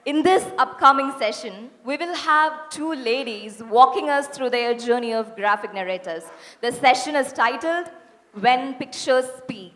In this upcoming session, we will have two ladies walking us through their journey of graphic narrators. The session is titled When Pictures Speak,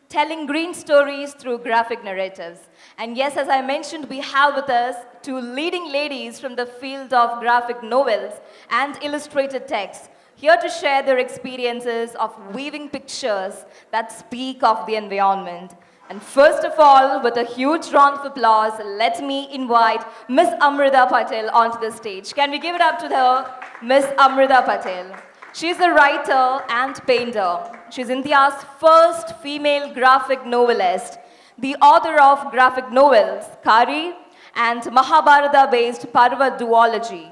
telling green stories through graphic narratives. And yes, as I mentioned, we have with us two leading ladies from the field of graphic novels and illustrated text, here to share their experiences of weaving pictures that speak of the environment. And first of all, with a huge round of applause, let me invite Miss Amruta Patil onto the stage. Can we give it up to her, Miss Amruta Patil? She's a writer and painter. She's India's first female graphic novelist, the author of graphic novels, Kari and Mahabharata-based Parva Duology,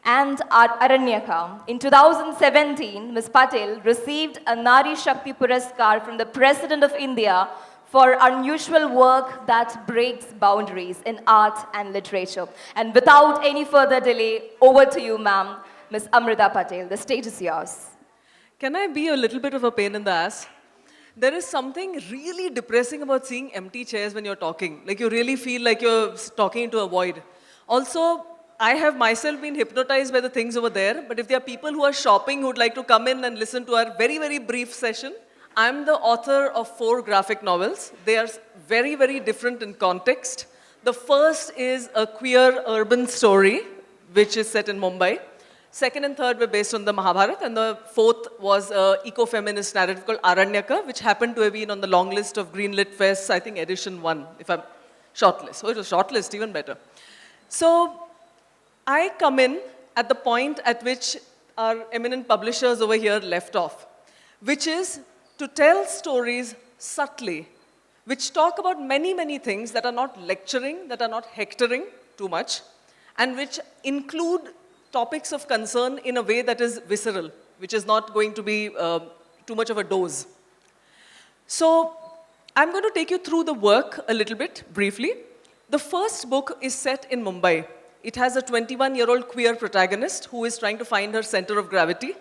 and Aranyaka. In 2017, Ms. Patil received a Nari Shakti Puraskar from the President of India for unusual work that breaks boundaries in art and literature. And without any further delay, over to you, ma'am, Ms. Amruta Patil. The stage is yours. Can I be a little bit of a pain in the ass? There is something really depressing about seeing empty chairs when you're talking. Like you really feel like you're talking into a void. Also, I have myself been hypnotized by the things over there, but if there are people who are shopping who would like to come in and listen to our very, very brief session, I'm the author of 4 graphic novels. They are very, very different in context. The first is a queer urban story, which is set in Mumbai. Second and third were based on the Mahabharata, and the fourth was an eco-feminist narrative called Aranyaka, which happened to have been on the long list of Greenlit Fest, I think edition 1, if I'm shortlist. Oh, it was shortlist, even better. So I come in at the point at which our eminent publishers over here left off, which is to tell stories subtly, which talk about many, many things that are not lecturing, that are not hectoring too much, and which include topics of concern in a way that is visceral, which is not going to be too much of a dose. So I'm going to take you through the work a little bit, briefly. The first book is set in Mumbai. It has a 21-year-old queer protagonist who is trying to find her center of gravity.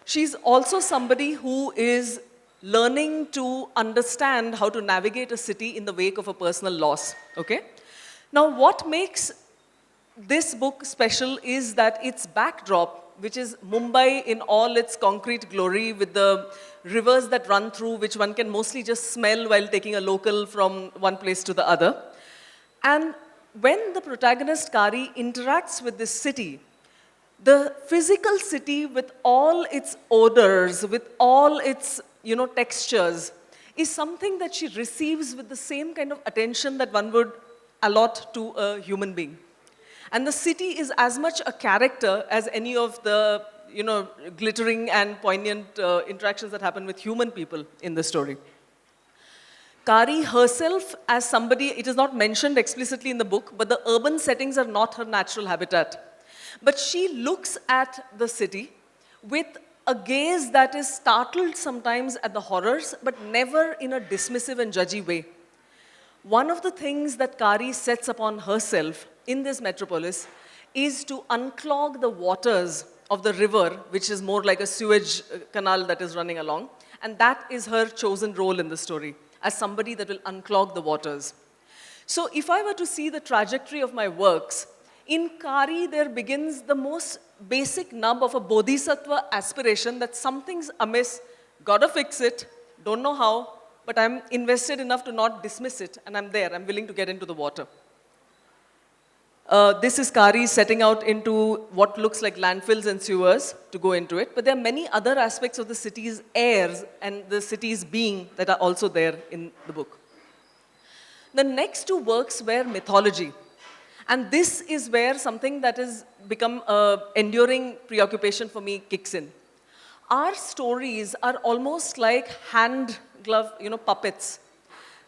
She's also somebody who is learning to understand how to navigate a city in the wake of a personal loss, okay? Now, what makes this book special is that its backdrop, which is Mumbai in all its concrete glory with the rivers that run through, which one can mostly just smell while taking a local from one place to the other. And when the protagonist, Kari, interacts with this city, the physical city with all its odors, with all its textures, is something that she receives with the same kind of attention that one would allot to a human being. And the city is as much a character as any of the glittering and poignant interactions that happen with human people in the story. Kari herself as somebody, it is not mentioned explicitly in the book, but the urban settings are not her natural habitat. But she looks at the city with a gaze that is startled sometimes at the horrors, but never in a dismissive and judgy way. One of the things that Kari sets upon herself in this metropolis is to unclog the waters of the river, which is more like a sewage canal that is running along. And that is her chosen role in the story, as somebody that will unclog the waters. So if I were to see the trajectory of my works, in Kari there begins the most basic nub of a bodhisattva aspiration that something's amiss, gotta fix it, don't know how, but I'm invested enough to not dismiss it, and I'm there, I'm willing to get into the water. This is Kari setting out into what looks like landfills and sewers to go into it, but there are many other aspects of the city's airs and the city's being that are also there in the book. The next 2 works were mythology, and this is where something that has become an enduring preoccupation for me kicks in. Our stories are almost like hand-glove, puppets.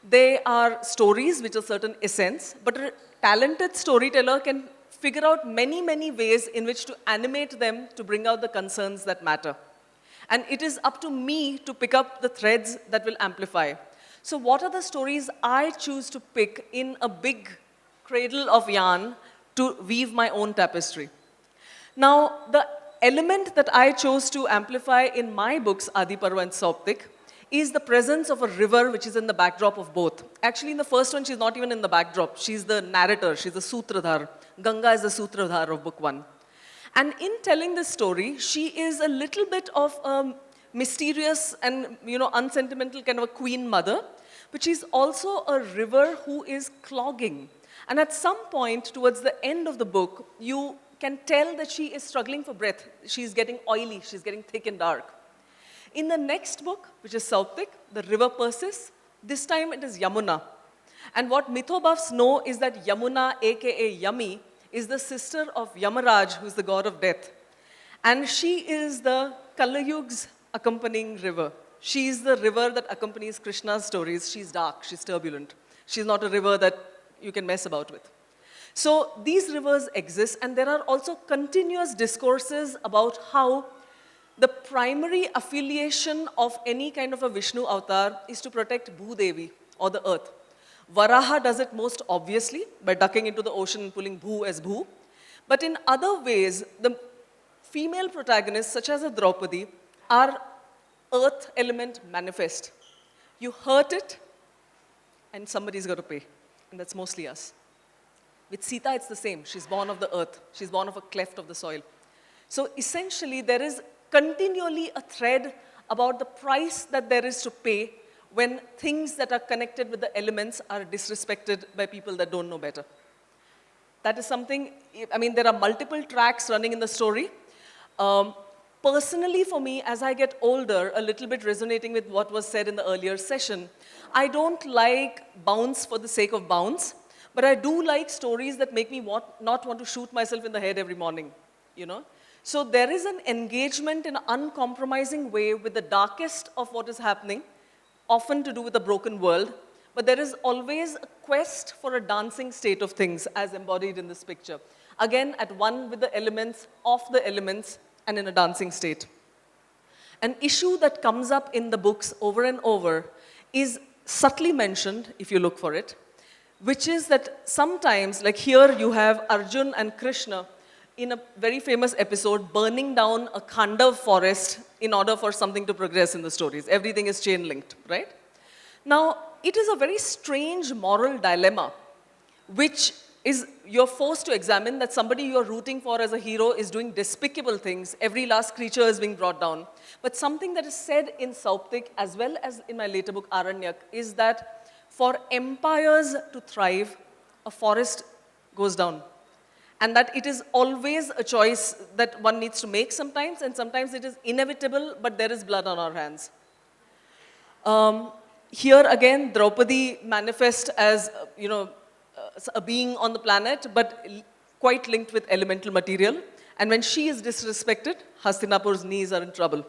They are stories which have certain essence, but a talented storyteller can figure out many, many ways in which to animate them to bring out the concerns that matter. And it is up to me to pick up the threads that will amplify. So what are the stories I choose to pick in a big cradle of yarn to weave my own tapestry? Now, the element that I chose to amplify in my books, Adi Parva and Sauptik, is the presence of a river which is in the backdrop of both. Actually, in the first one, she's not even in the backdrop. She's the narrator. She's the sutradhar. Ganga is the sutradhar of book 1. And in telling this story, she is a little bit of a mysterious and unsentimental kind of a queen mother, but she's also a river who is clogging. And at some point, towards the end of the book, you can tell that she is struggling for breath. She's getting oily, she's getting thick and dark. In the next book, which is Sauptik, the river persists. This time it is Yamuna. And what mytho buffs know is that Yamuna, aka Yami, is the sister of Yamaraj, who is the god of death. And she is the Kalayug's accompanying river. She is the river that accompanies Krishna's stories. She's dark, she's turbulent. She's not a river that you can mess about with. So these rivers exist, and there are also continuous discourses about how the primary affiliation of any kind of a Vishnu avatar is to protect Bhudevi, or the earth. Varaha does it most obviously by ducking into the ocean and pulling Bhu as Bhu. But in other ways, the female protagonists, such as a Draupadi, are earth element manifest. You hurt it, and somebody's got to pay. And that's mostly us. With Sita, it's the same. She's born of the earth. She's born of a cleft of the soil. So essentially, there is continually a thread about the price that there is to pay when things that are connected with the elements are disrespected by people that don't know better. That is something, there are multiple tracks running in the story. Personally, for me, as I get older, a little bit resonating with what was said in the earlier session, I don't like bounce for the sake of bounce, but I do like stories that make me not want to shoot myself in the head every morning, So there is an engagement in an uncompromising way with the darkest of what is happening, often to do with a broken world, but there is always a quest for a dancing state of things as embodied in this picture. Again, at one with the elements, of the elements, and in a dancing state. An issue that comes up in the books over and over is subtly mentioned, if you look for it, which is that sometimes, like here you have Arjun and Krishna in a very famous episode burning down a Khandav forest in order for something to progress in the stories. Everything is chain linked, right? Now, it is a very strange moral dilemma, which is you're forced to examine that somebody you're rooting for as a hero is doing despicable things. Every last creature is being brought down. But something that is said in Sauptik, as well as in my later book, Aranyaka, is that for empires to thrive, a forest goes down. And that it is always a choice that one needs to make sometimes, and sometimes it is inevitable, but there is blood on our hands. Here again, Draupadi manifests as, a being on the planet, but quite linked with elemental material. And when she is disrespected, Hastinapur's knees are in trouble.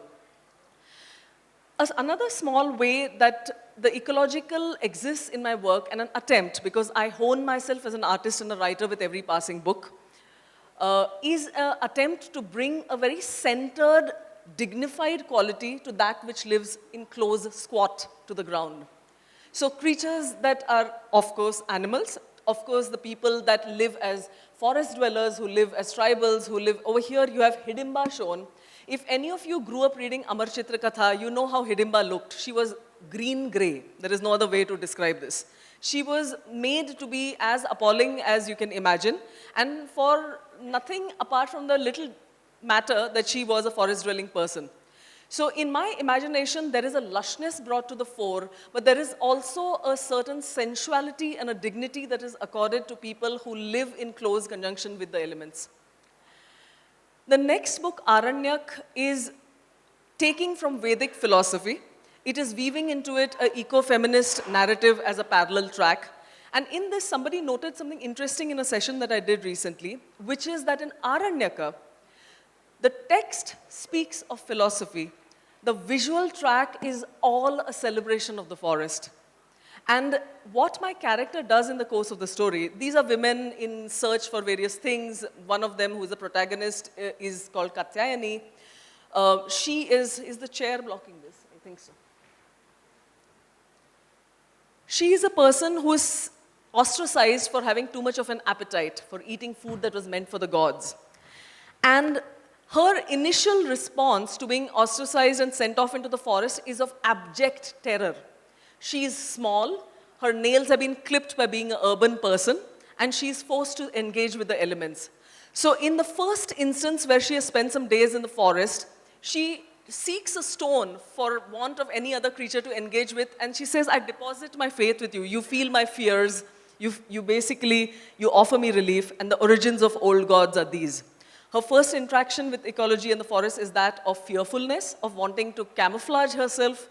Another small way that the ecological exists in my work, and an attempt, because I hone myself as an artist and a writer with every passing book, is an attempt to bring a very centered, dignified quality to that which lives in close squat to the ground. So creatures that are, of course, animals, of course, the people that live as forest dwellers, who live as tribals, who live over here, you have Hidimba shown. If any of you grew up reading Amar Chitra Katha, you know how Hidimba looked. She was green-gray. There is no other way to describe this. She was made to be as appalling as you can imagine, and for nothing apart from the little matter that she was a forest-dwelling person. So in my imagination, there is a lushness brought to the fore, but there is also a certain sensuality and a dignity that is accorded to people who live in close conjunction with the elements. The next book, Aranyaka, is taking from Vedic philosophy. It is weaving into it an eco-feminist narrative as a parallel track. And in this, somebody noted something interesting in a session that I did recently, which is that in Aranyaka, the text speaks of philosophy. The visual track is all a celebration of the forest. And what my character does in the course of the story, these are women in search for various things. One of them, who is the protagonist, is called Katyayani. She is the chair blocking this? I think so. She is a person who is ostracized for having too much of an appetite, for eating food that was meant for the gods. And Her initial response to being ostracized and sent off into the forest is of abject terror. She is small, her nails have been clipped by being an urban person, and she is forced to engage with the elements. So in the first instance where she has spent some days in the forest, she seeks a stone for want of any other creature to engage with, and she says, I deposit my faith with you. You feel my fears. You basically, you offer me relief, and the origins of old gods are these. Her first interaction with ecology and the forest is that of fearfulness, of wanting to camouflage herself,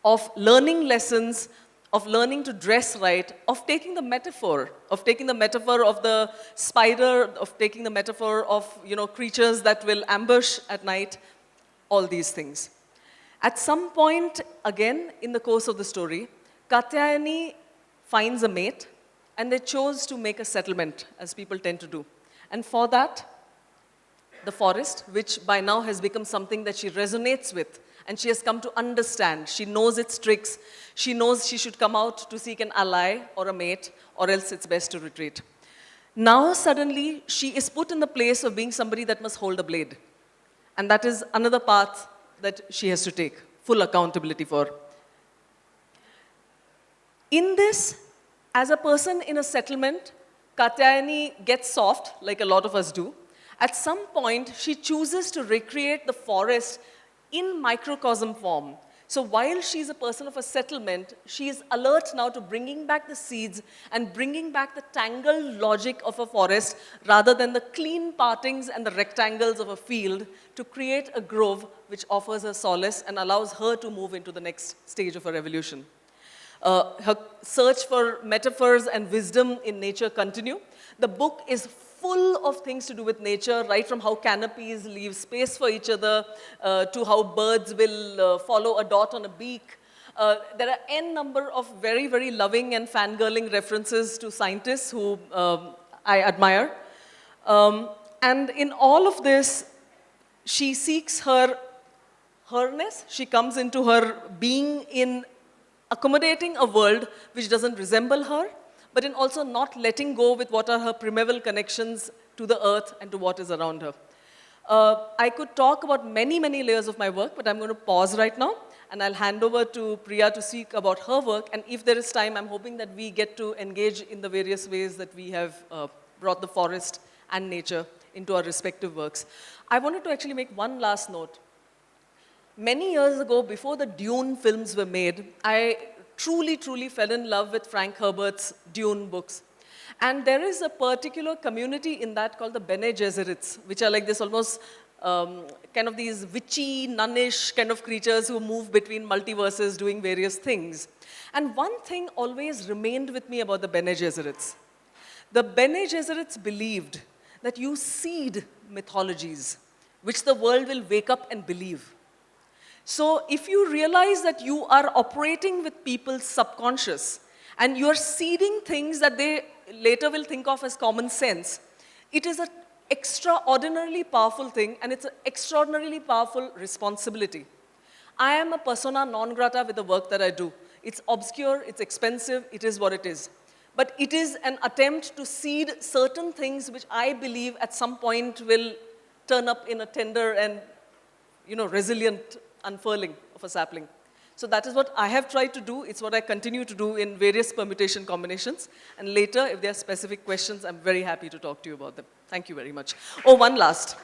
of learning lessons, of learning to dress right, of taking the metaphor of the spider, of taking the metaphor of creatures that will ambush at night, all these things. At some point, again, in the course of the story, Katyayani finds a mate, and they chose to make a settlement, as people tend to do. And for that, the forest, which by now has become something that she resonates with, and she has come to understand. She knows its tricks. She knows she should come out to seek an ally or a mate, or else it's best to retreat. Now, suddenly, she is put in the place of being somebody that must hold a blade. And that is another path that she has to take full accountability for. In this, as a person in a settlement, Katyayani gets soft, like a lot of us do. At some point, she chooses to recreate the forest in microcosm form. So while she's a person of a settlement, she is alert now to bringing back the seeds and bringing back the tangled logic of a forest rather than the clean partings and the rectangles of a field to create a grove which offers her solace and allows her to move into the next stage of her evolution. Her search for metaphors and wisdom in nature continue. The book is full of things to do with nature, right from how canopies leave space for each other, to how birds will follow a dot on a beak. There are n number of very, very loving and fangirling references to scientists who I admire. And in all of this, she seeks herness. She comes into her being in accommodating a world which doesn't resemble her, but in also not letting go with what are her primeval connections to the earth and to what is around her. I could talk about many, many layers of my work, but I'm going to pause right now, and I'll hand over to Priya to speak about her work, and if there is time, I'm hoping that we get to engage in the various ways that we have brought the forest and nature into our respective works. I wanted to actually make one last note. Many years ago, before the Dune films were made, I truly, truly fell in love with Frank Herbert's Dune books. And there is a particular community in that called the Bene Gesserits, which are like this almost kind of these witchy, nunnish kind of creatures who move between multiverses doing various things. And one thing always remained with me about the Bene Gesserits. The Bene Gesserits believed that you seed mythologies, which the world will wake up and believe. So if you realize that you are operating with people's subconscious and you are seeding things that they later will think of as common sense, it is an extraordinarily powerful thing, and it's an extraordinarily powerful responsibility. I am a persona non grata with the work that I do. It's obscure, it's expensive, it is what it is. But it is an attempt to seed certain things which I believe at some point will turn up in a tender and resilient unfurling of a sapling. So that is what I have tried to do. It's what I continue to do in various permutation combinations. And later, if there are specific questions, I'm very happy to talk to you about them. Thank you very much. Oh, one last.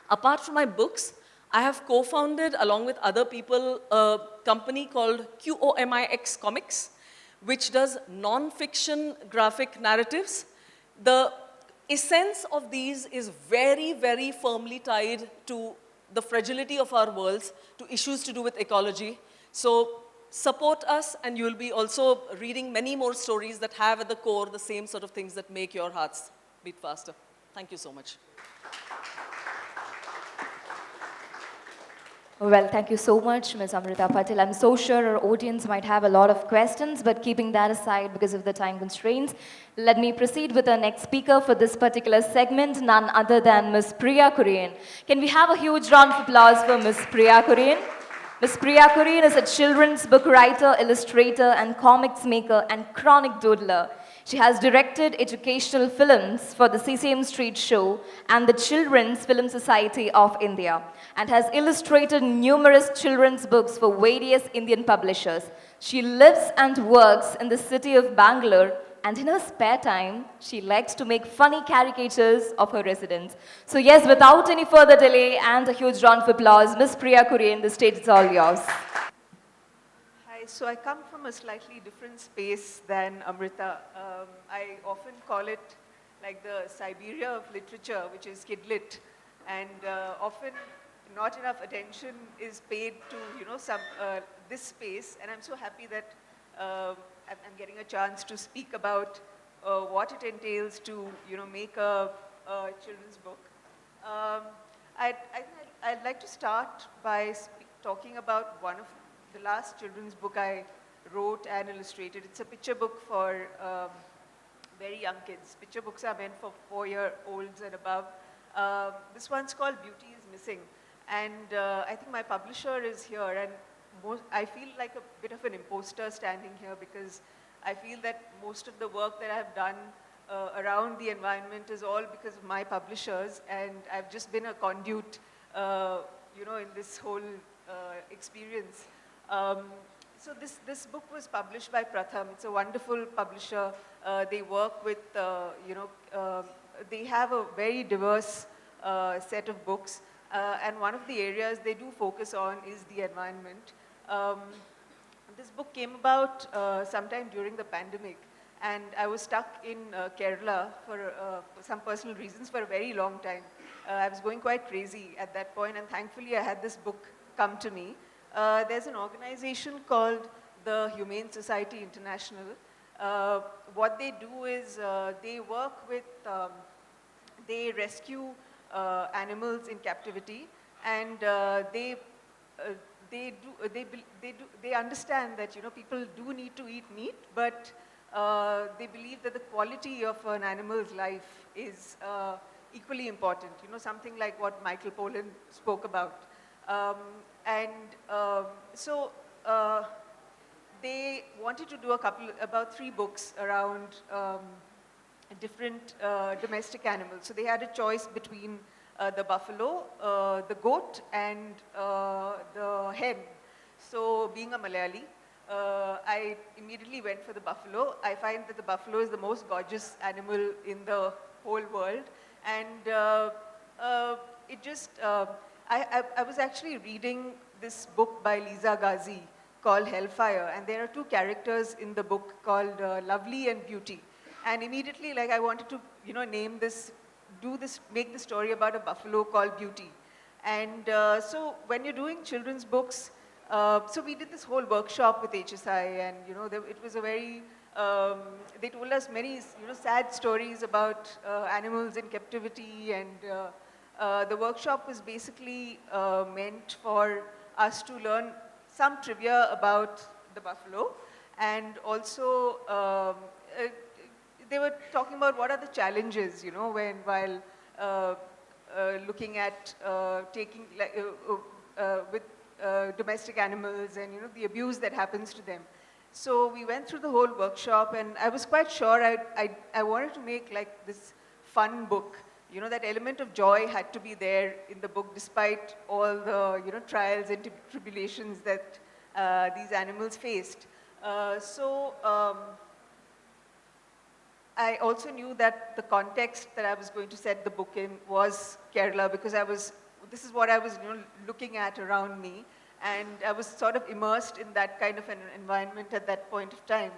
Apart from my books, I have co-founded, along with other people, a company called QOMIX Comics, which does non-fiction graphic narratives. The essence of these is very, very firmly tied to the fragility of our worlds, to issues to do with ecology. So support us, and you will be also reading many more stories that have at the core the same sort of things that make your hearts beat faster. Thank you so much. Well, thank you so much, Ms. Amruta Patil. I'm so sure our audience might have a lot of questions, but keeping that aside because of the time constraints, let me proceed with our next speaker for this particular segment, none other than Ms. Priya Kuriyan. Can we have a huge round of applause for Ms. Priya Kuriyan? Ms. Priya Kuriyan is a children's book writer, illustrator, and comics maker and chronic doodler. She has directed educational films for the CCM Street Show and the Children's Film Society of India and has illustrated numerous children's books for various Indian publishers. She lives and works in the city of Bangalore, and in her spare time, she likes to make funny caricatures of her residents. So yes, without any further delay and a huge round of applause, Ms. Priya Kuriyan, the stage is all yours. Hi, so I come from a slightly different space than Amrita. I often call it like the Siberia of literature, which is kidlit, and often not enough attention is paid to this space, and I'm so happy that I'm getting a chance to speak about what it entails to make a children's book. I'd like to start by talking about one of the last children's book I wrote and illustrated. It's a picture book for very young kids. Picture books are meant for 4-year-olds and above. This one's called Beauty is Missing. And I think my publisher is here, and I feel like a bit of an imposter standing here because I feel that most of the work that I've done around the environment is all because of my publishers, and I've just been a conduit, in this whole experience. So this book was published by Pratham. It's a wonderful publisher. They work with, they have a very diverse set of books. And one of the areas they do focus on is the environment. This book came about sometime during the pandemic, and I was stuck in Kerala for some personal reasons for a very long time. I was going quite crazy at that point, and thankfully I had this book come to me. There's an organization called the Humane Society International. What they do is they work with, they rescue animals in captivity, and they understand that people do need to eat meat, but they believe that the quality of an animal's life is equally important. Something like what Michael Pollan spoke about. So they wanted to do about 3 books around different domestic animals. So they had a choice between the buffalo, the goat, and the hen. So being a Malayali, I immediately went for the buffalo. I find that the buffalo is the most gorgeous animal in the whole world. And it just, I was actually reading this book by Liza Ghazi called Hellfire, and there are 2 characters in the book called Lovely and Beauty. And immediately, like, I wanted to, name this, make the story about a buffalo called Beauty. And so when you're doing children's books, so we did this whole workshop with HSI, and it was a very, they told us many sad stories about animals in captivity, and the workshop was basically meant for us to learn some trivia about the buffalo, and also they were talking about what are the challenges, while looking at taking with domestic animals, and the abuse that happens to them. So we went through the whole workshop, and I was quite sure I wanted to make like this fun book. That element of joy had to be there in the book, despite all the trials and tribulations that these animals faced. I also knew that the context that I was going to set the book in was Kerala, because this is what I was looking at around me, and I was sort of immersed in that kind of an environment at that point of time.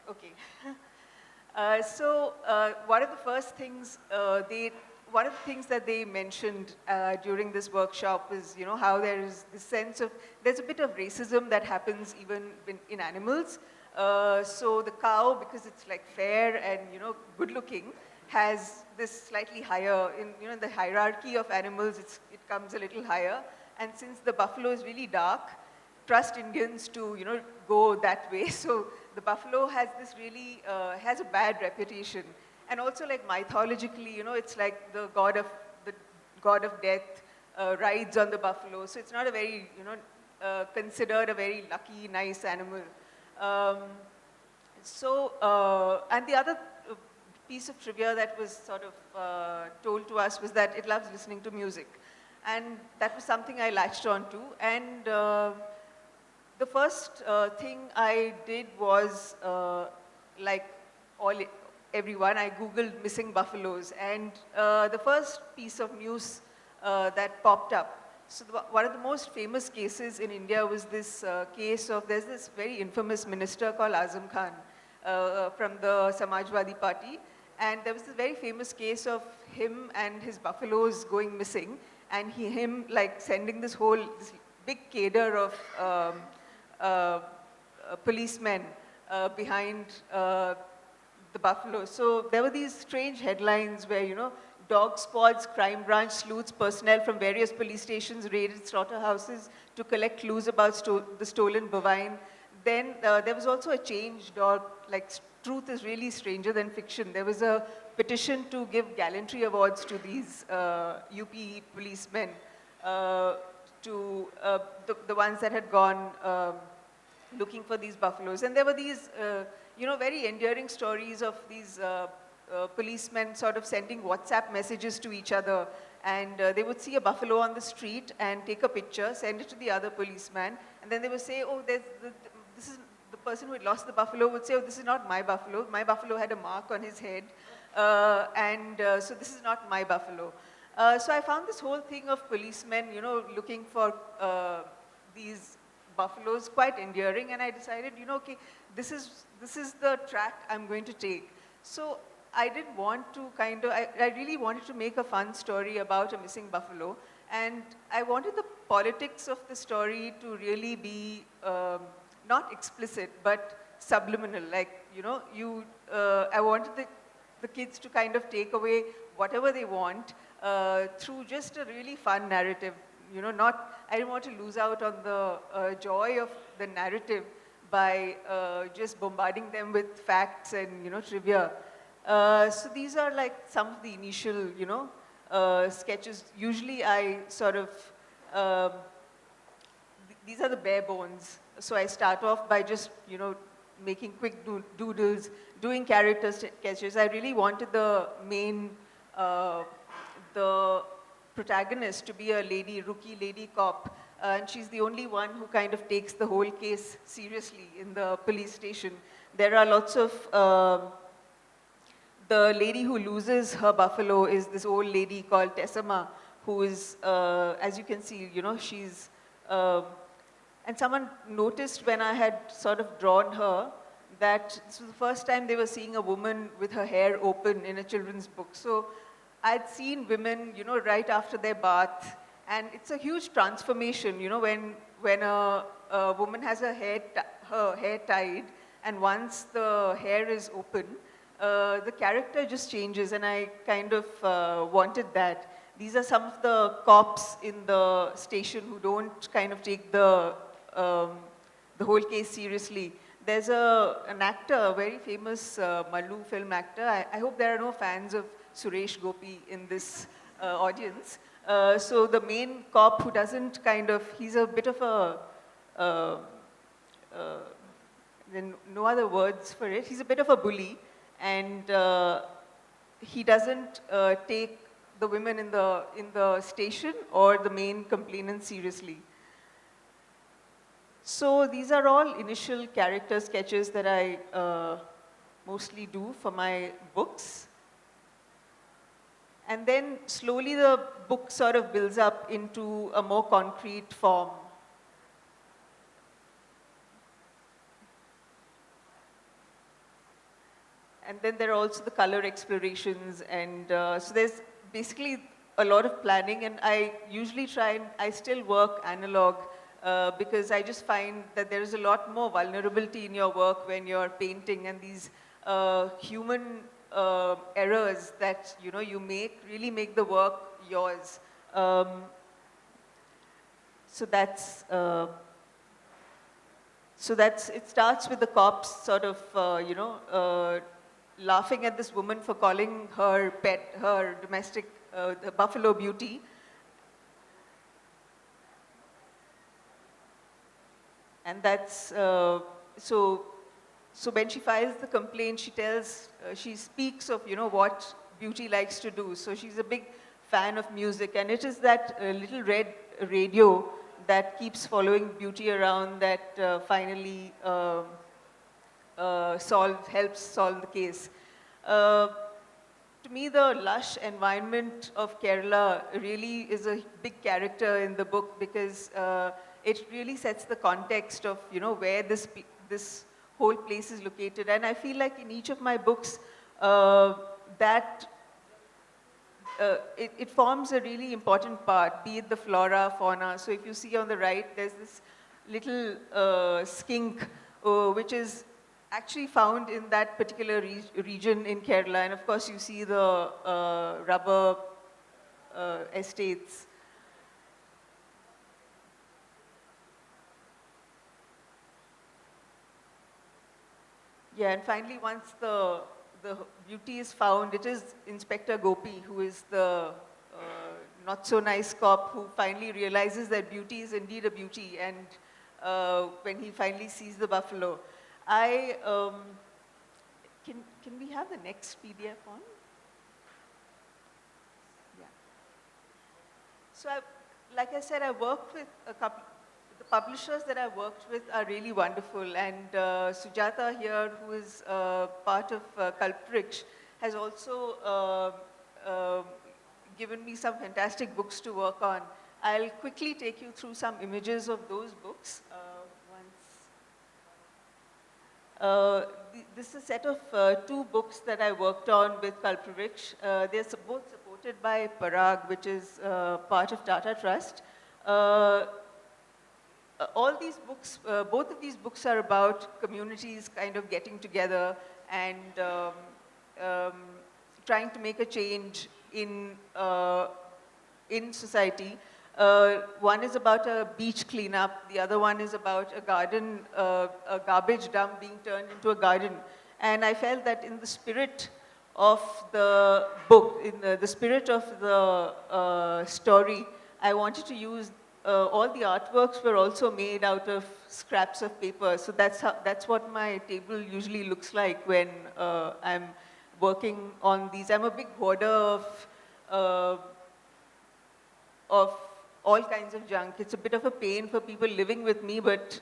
Okay. One of the first things one of the things that they mentioned during this workshop is, how there is this sense of, there's a bit of racism that happens even in animals. So the cow, because it's like fair and, good looking, has this slightly higher, in the hierarchy of animals, it comes a little higher. And since the buffalo is really dark, trust Indians to, go that way. So the buffalo has this really, has a bad reputation. And also like mythologically, it's like the god of death, rides on the buffalo. So it's not a very, considered a very lucky, nice animal. Um, and the other piece of trivia that was sort of told to us was that it loves listening to music. And that was something I latched on to. And the first thing I did was, like everyone, I Googled missing buffaloes. And the first piece of news that popped up. So one of the most famous cases in India was this case of, there's this very infamous minister called Azam Khan from the Samajwadi Party. And there was this very famous case of him and his buffaloes going missing. And him like sending this big cadre of policemen behind the buffalo. So there were these strange headlines where, dog squads, crime branch, sleuths, personnel from various police stations raided slaughterhouses to collect clues about the stolen bovine. Then there was also a change.org, like truth is really stranger than fiction. There was a petition to give gallantry awards to these UP policemen, to the ones that had gone looking for these buffaloes. And there were these, very endearing stories of these policemen sort of sending WhatsApp messages to each other. And they would see a buffalo on the street and take a picture, send it to the other policeman. And then they would say, oh, this is the person who had lost the buffalo would say, oh, this is not my buffalo. My buffalo had a mark on his head. So this is not my buffalo. So I found this whole thing of policemen, looking for these buffaloes quite endearing. And I decided, okay, this is the track I'm going to take. So I did want to I really wanted to make a fun story about a missing buffalo. And I wanted the politics of the story to really be not explicit, but subliminal. Like, I wanted the kids to kind of take away whatever they want through just a really fun narrative. I didn't want to lose out on the joy of the narrative by just bombarding them with facts and, trivia. So these are like some of the initial, sketches. Usually I sort of, these are the bare bones. So I start off by just, making quick doodles, doing character sketches. I really wanted the main, the protagonist to be a rookie lady cop. And she's the only one who kind of takes the whole case seriously in the police station. There are lots of, the lady who loses her buffalo is this old lady called Tessama, who is, as you can see, she's, and someone noticed when I had sort of drawn her that this was the first time they were seeing a woman with her hair open in a children's book. So I'd seen women, right after their bath, and it's a huge transformation, when a woman has her hair tied, and once the hair is open, the character just changes, and I kind of wanted that. These are some of the cops in the station who don't kind of take the whole case seriously. There's an actor, a very famous Mallu film actor. I hope there are no fans of Suresh Gopi in this audience. So the main cop who doesn't he's a bit of a, no other words for it, he's a bit of a bully. And he doesn't take the women in the station or the main complainant seriously. So these are all initial character sketches that I mostly do for my books. And then slowly the book sort of builds up into a more concrete form. And then there are also the color explorations, and so there's basically a lot of planning, and I usually I still work analog because I just find that there is a lot more vulnerability in your work when you're painting, and these human errors that you make really make the work yours. So that's it starts with the cops sort of laughing at this woman for calling her pet, her domestic, the Buffalo Beauty. And that's, so when she files the complaint, she tells, she speaks of, what Beauty likes to do. So she's a big fan of music, and it is that little red radio that keeps following Beauty around that finally helps solve the case. To me, the lush environment of Kerala really is a big character in the book, because it really sets the context of, where this whole place is located. And I feel like in each of my books, it forms a really important part, be it the flora, fauna. So if you see on the right, there's this little skink, which is actually found in that particular region in Kerala. And of course, you see the rubber estates. Yeah, and finally, once the Beauty is found, it is Inspector Gopi, who is the not so nice cop, who finally realizes that Beauty is indeed a beauty, and when he finally sees the buffalo. Can we have the next PDF on? Yeah. So like I said, I worked with a couple. The publishers that I worked with are really wonderful, and Sujata here, who is part of Kalpriksh, has also given me some fantastic books to work on. I'll quickly take you through some images of those books. This is a set of 2 books that I worked on with Kalpriksh. They're both supported by Parag, which is part of Tata Trust. All these books, both of these books are about communities kind of getting together and trying to make a change in society. One is about a beach cleanup. The other one is about a garden, a garbage dump being turned into a garden. And I felt that in the spirit of the book, in the spirit of the story, I wanted to use all the artworks were also made out of scraps of paper. So that's what my table usually looks like when I'm working on these. I'm a big hoarder of all kinds of junk. It's a bit of a pain for people living with me, but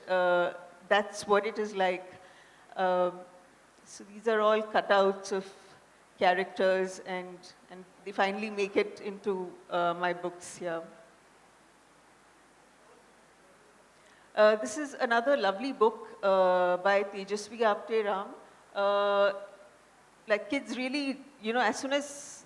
that's what it is like. So these are all cutouts of characters, and they finally make it into my books here. This is another lovely book by Tejasvi Apte Ram. Like kids really, as soon as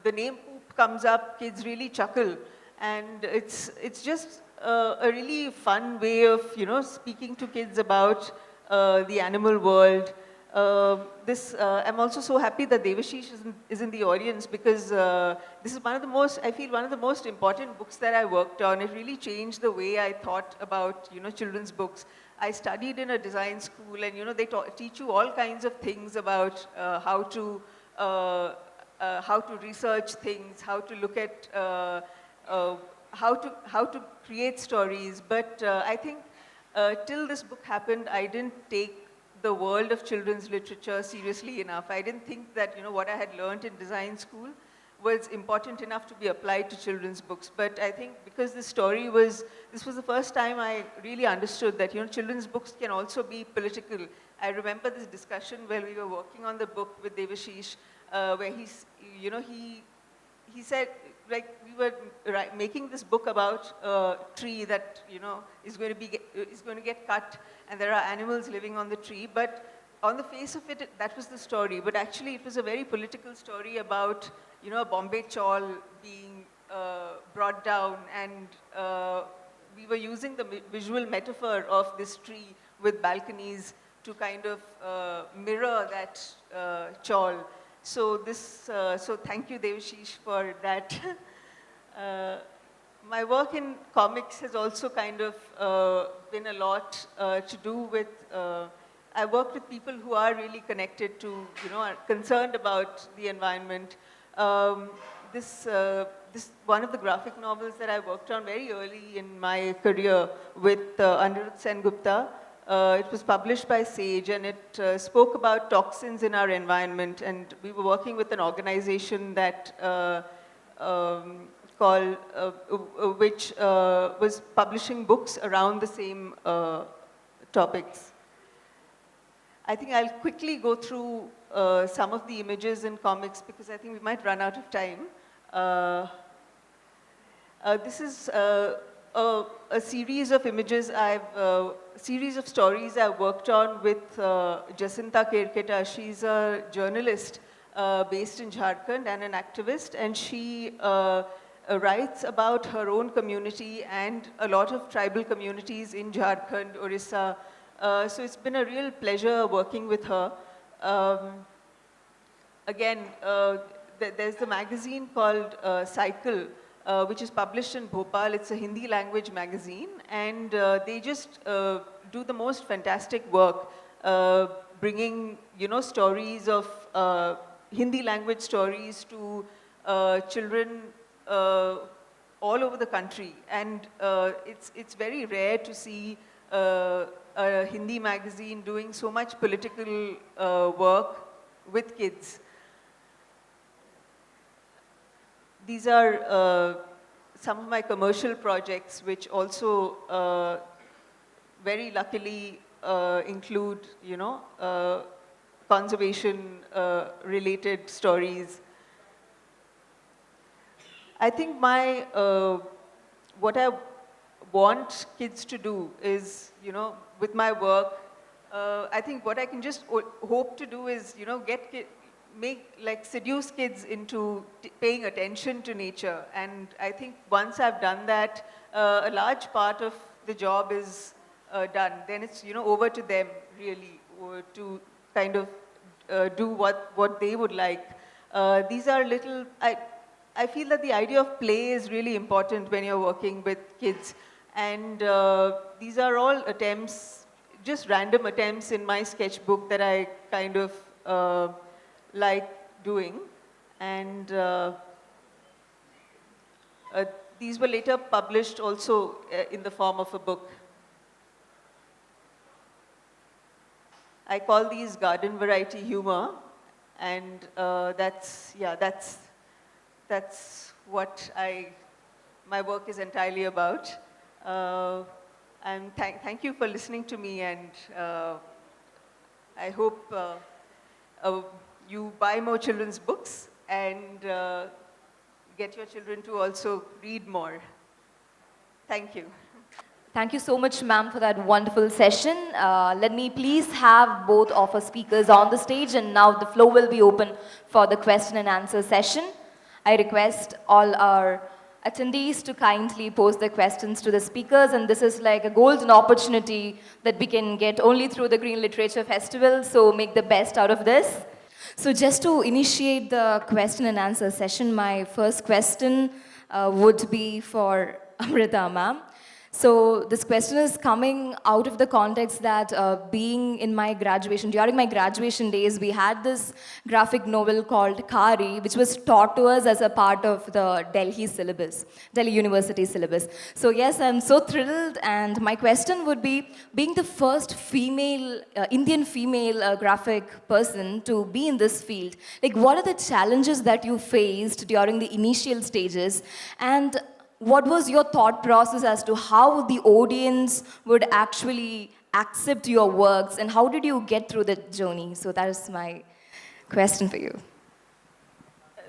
the name Poop comes up, kids really chuckle. And it's just a really fun way of, speaking to kids about the animal world. I'm also so happy that Devashish is in the audience, because this is one of the most important books that I worked on. It really changed the way I thought about, children's books. I studied in a design school, and, they teach you all kinds of things about how to research things, how to look at, how to create stories. But I think till this book happened, I didn't take the world of children's literature seriously enough. I didn't think that, what I had learned in design school was important enough to be applied to children's books. But I think because this was the first time I really understood that, children's books can also be political. I remember this discussion where we were working on the book with Devashish, where he said, like, we were making this book about a tree that, is going to get cut, and there are animals living on the tree. But on the face of it, that was the story. But actually, it was a very political story about, a Bombay chawl being brought down, and we were using the visual metaphor of this tree with balconies to kind of mirror that chawl. So so thank you, Devashish, for that. My work in comics has also kind of been a lot to do with, I work with people who are really connected to, are concerned about the environment. this one of the graphic novels that I worked on very early in my career with Anirudh Sengupta. It was published by Sage, and it spoke about toxins in our environment. And we were working with an organization that called, which was publishing books around the same topics. I think I'll quickly go through some of the images in comics because I think we might run out of time. This is a series of images series of stories I worked on with Jacinta Kerketa. She's a journalist based in Jharkhand and an activist, and she writes about her own community and a lot of tribal communities in Jharkhand, Orissa. So it's been a real pleasure working with her. Again, there's the magazine called Cycle, which is published in Bhopal. It's a Hindi language magazine, and they just do the most fantastic work, bringing, stories of Hindi language stories to children all over the country. And it's very rare to see a Hindi magazine doing so much political work with kids. These are some of my commercial projects, which also very luckily include, conservation related stories. I think what I want kids to do is, with my work, I think what I can just hope to do is, seduce kids into paying attention to nature. And I think once I've done that, a large part of the job is done. Then it's, over to them really to kind of do what they would like. These are little, I feel that the idea of play is really important when you're working with kids. And these are all attempts, just random attempts in my sketchbook that I kind of like doing. And these were later published also in the form of a book. I call these garden variety humor, and that's what my work is entirely about. And thank you for listening to me, and I hope you buy more children's books and get your children to also read more. Thank you. Thank you so much, ma'am, for that wonderful session. Let me please have both of our speakers on the stage, and now the floor will be open for the question and answer session. I request all our attendees to kindly pose their questions to the speakers, and this is like a golden opportunity that we can get only through the Green Literature Festival, so make the best out of this. So just to initiate the question and answer session, my first question would be for Amruta ma'am. So this question is coming out of the context that being in my graduation, during my graduation days, we had this graphic novel called Kari, which was taught to us as a part of the Delhi syllabus, Delhi University syllabus. So yes, I'm so thrilled, and my question would be, being the first female, Indian female graphic person to be in this field, like what are the challenges that you faced during the initial stages, and what was your thought process as to how the audience would actually accept your works, and how did you get through the journey? So that is my question for you.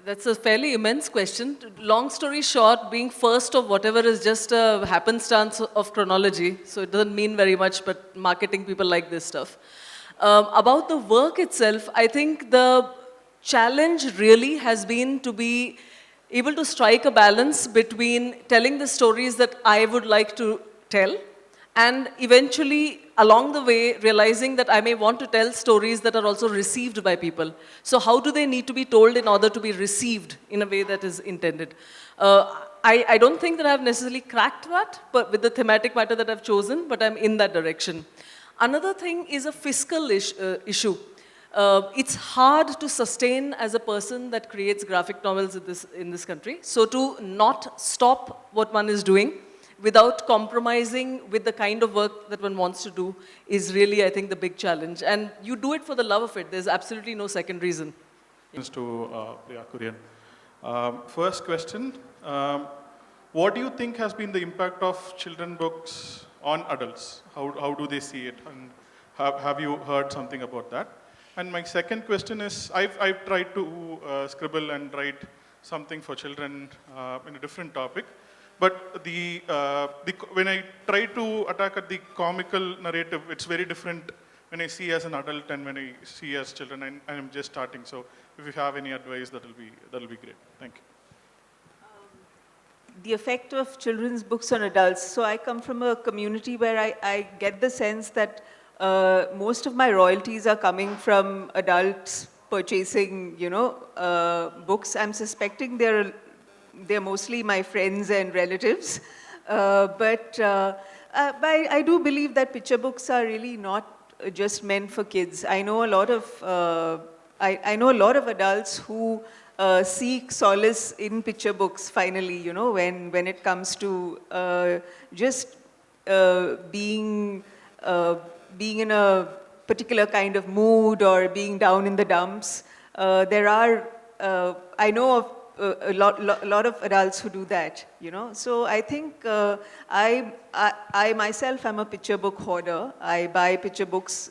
That's a fairly immense question. Long story short, being first of whatever is just a happenstance of chronology, so it doesn't mean very much, but marketing people like this stuff. About the work itself, I think the challenge really has been to be able to strike a balance between telling the stories that I would like to tell, and eventually along the way realizing that I may want to tell stories that are also received by people. So how do they need to be told in order to be received in a way that is intended? I don't think that I've necessarily cracked that, but with the thematic matter that I've chosen, but I'm in that direction. Another thing is a fiscal issue. it's hard to sustain as a person that creates graphic novels in this country. So to not stop what one is doing without compromising with the kind of work that one wants to do is really, I think, the big challenge. And you do it for the love of it. There's absolutely no second reason. To Priya, Kuriyan. First question, what do you think has been the impact of children books on adults? How do they see it? And have you heard something about that? And my second question is, I've tried to scribble and write something for children in a different topic. But when I try to attack at the comical narrative, it's very different when I see as an adult and when I see as children, and I'm just starting. So if you have any advice, that'll be great. Thank you. The effect of children's books on adults. So I come from a community where I get the sense that most of my royalties are coming from adults purchasing, books. I'm suspecting they're mostly my friends and relatives. But I do believe that picture books are really not just meant for kids. I know a lot of I know a lot of adults who seek solace in picture books. Finally, when it comes to just being in a particular kind of mood or being down in the dumps. There are I know of a lot of adults who do that, So I think I myself am a picture book hoarder. I buy picture books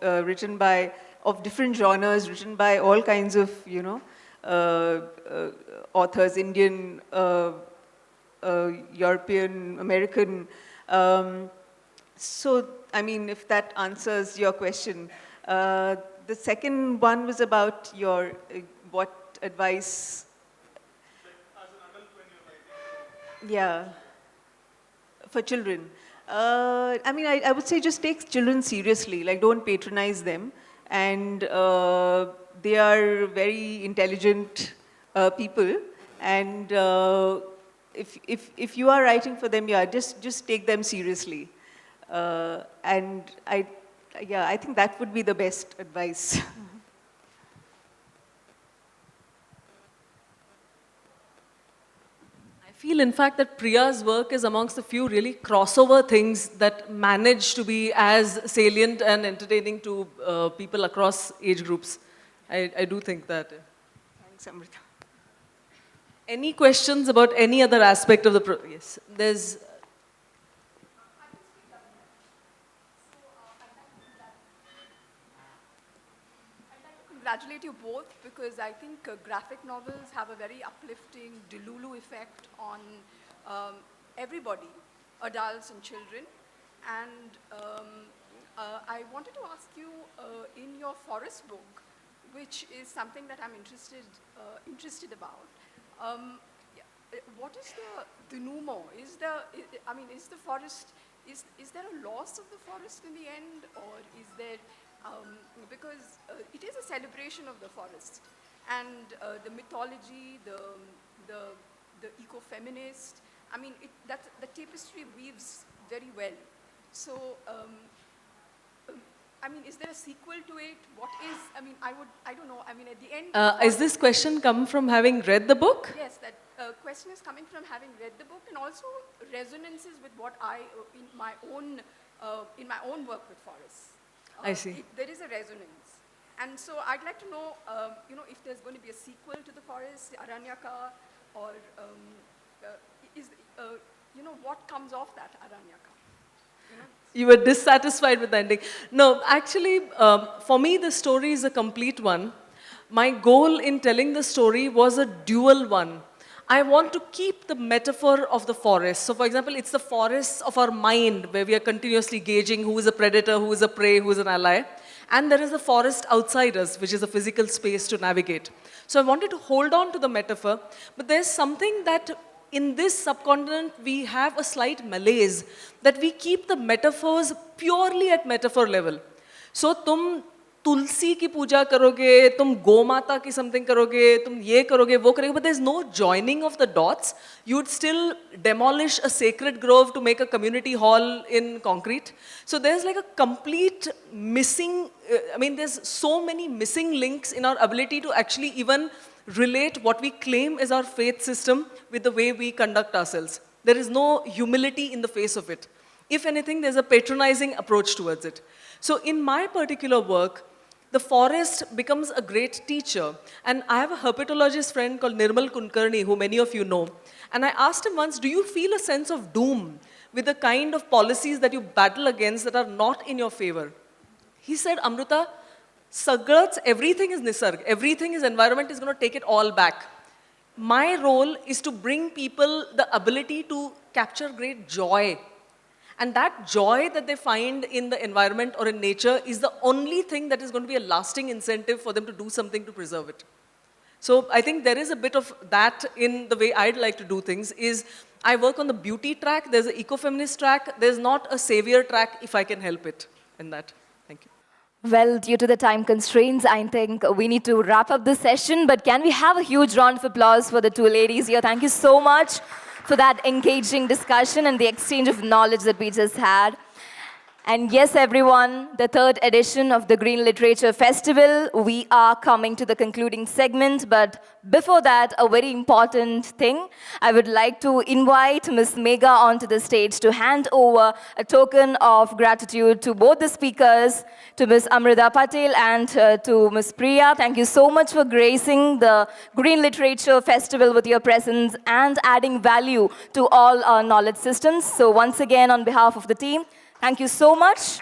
written by, of different genres, written by all kinds of, authors, Indian, European, American. So, I mean, if that answers your question. The second one was about your, what advice? As an adult when you're writing. Yeah, for children. I mean, I would say just take children seriously, like don't patronize them. And they are very intelligent people. And if you are writing for them, yeah, just take them seriously. And I think that would be the best advice. I feel, in fact, that Priya's work is amongst the few really crossover things that manage to be as salient and entertaining to people across age groups. I do think that. Thanks, Amruta. Any questions about any other aspect of the yes, there's. Congratulate you both because I think graphic novels have a very uplifting Delulu effect on everybody, adults and children. And I wanted to ask you, in your forest book, which is something that I'm interested about, what is the denouement? Is the forest, is there a loss of the forest in the end, or is there? Because it is a celebration of the forest, and the mythology, the ecofeminist. I mean, the tapestry weaves very well. So, I mean, is there a sequel to it? What is? I mean, I don't know. I mean, at the end. Is this question come from having read the book? Yes, that question is coming from having read the book, and also resonances with what in my own work with forests. I see. There is a resonance. And so I'd like to know, if there's going to be a sequel to the forest, Aranyaka, or, what comes off that Aranyaka? You were dissatisfied with the ending. No, actually, for me, the story is a complete one. My goal in telling the story was a dual one. I want to keep the metaphor of the forest. So, for example, it's the forests of our mind where we are continuously gauging who is a predator, who is a prey, who is an ally. And there is the forest outside us, which is a physical space to navigate. So I wanted to hold on to the metaphor, but there's something that in this subcontinent we have a slight malaise, that we keep the metaphors purely at metaphor level. So तुलसी की पूजा करोगे, तुम गोमाता की something करोगे, तुम ये करोगे, वो करोगे, but there's no joining of the dots. You'd still demolish a sacred grove to make a community hall in concrete. So there's like a complete missing, there's so many missing links in our ability to actually even relate what we claim as our faith system with the way we conduct ourselves. There is no humility in the face of it. If anything, there's a patronizing approach towards it. So in my particular work, the forest becomes a great teacher. And I have a herpetologist friend called Nirmal Kulkarni, who many of you know. And I asked him once, do you feel a sense of doom with the kind of policies that you battle against that are not in your favor? He said, Amruta, Sagrats, everything is Nisarg, everything is environment is going to take it all back. My role is to bring people the ability to capture great joy. And that joy that they find in the environment or in nature is the only thing that is going to be a lasting incentive for them to do something to preserve it. So I think there is a bit of that in the way I'd like to do things is I work on the beauty track, there's an ecofeminist track, there's not a savior track if I can help it in that. Thank you. Well, due to the time constraints, I think we need to wrap up this session, but can we have a huge round of applause for the two ladies here? Thank you so much for that engaging discussion and the exchange of knowledge that we just had. And yes, everyone, the third edition of the Green Literature Festival, we are coming to the concluding segment. But before that, a very important thing. I would like to invite Ms. Megha onto the stage to hand over a token of gratitude to both the speakers, to Ms. Amruta Patil and to Ms. Priya. Thank you so much for gracing the Green Literature Festival with your presence and adding value to all our knowledge systems. So once again, on behalf of the team, thank you so much.